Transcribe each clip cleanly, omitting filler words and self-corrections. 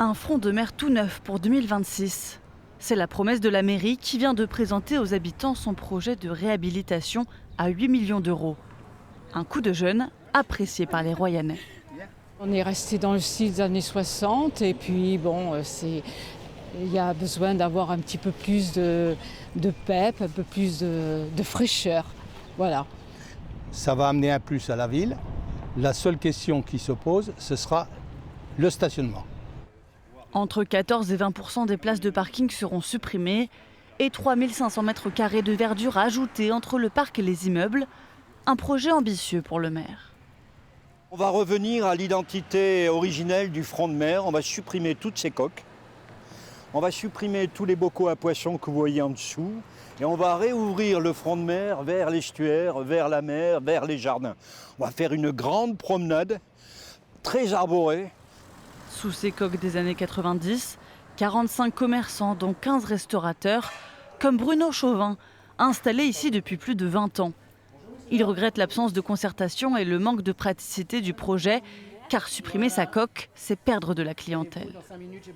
Un front de mer tout neuf pour 2026. C'est la promesse de la mairie qui vient de présenter aux habitants son projet de réhabilitation à 8 millions d'euros. Un coup de jeune apprécié par les Royanais. On est resté dans le style des années 60 et puis bon, il y a besoin d'avoir un petit peu plus de pep, un peu plus de fraîcheur. Voilà. Ça va amener un plus à la ville. La seule question qui se pose, ce sera le stationnement. Entre 14 et 20% des places de parking seront supprimées et 3500 mètres carrés de verdure ajoutés entre le parc et les immeubles. Un projet ambitieux pour le maire. On va revenir à l'identité originelle du front de mer. On va supprimer toutes ces coques. On va supprimer tous les bocaux à poissons que vous voyez en dessous. Et on va réouvrir le front de mer vers l'estuaire, vers la mer, vers les jardins. On va faire une grande promenade, très arborée. Sous ces coques des années 90, 45 commerçants, dont 15 restaurateurs, comme Bruno Chauvin, installé ici depuis plus de 20 ans. Il regrette l'absence de concertation et le manque de praticité du projet, car supprimer sa coque, c'est perdre de la clientèle.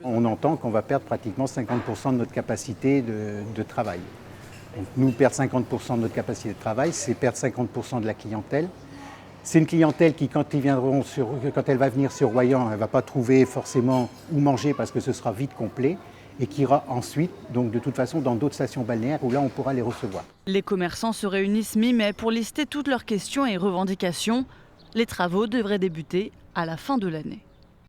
On entend qu'on va perdre pratiquement 50% de notre capacité de travail. Donc nous, perdre 50% de notre capacité de travail, c'est perdre 50% de la clientèle. C'est une clientèle qui, quand elle va venir sur Royan, elle ne va pas trouver forcément où manger parce que ce sera vite complet et qui ira ensuite, donc de toute façon, dans d'autres stations balnéaires où là, on pourra les recevoir. Les commerçants se réunissent mi-mai pour lister toutes leurs questions et revendications. Les travaux devraient débuter à la fin de l'année.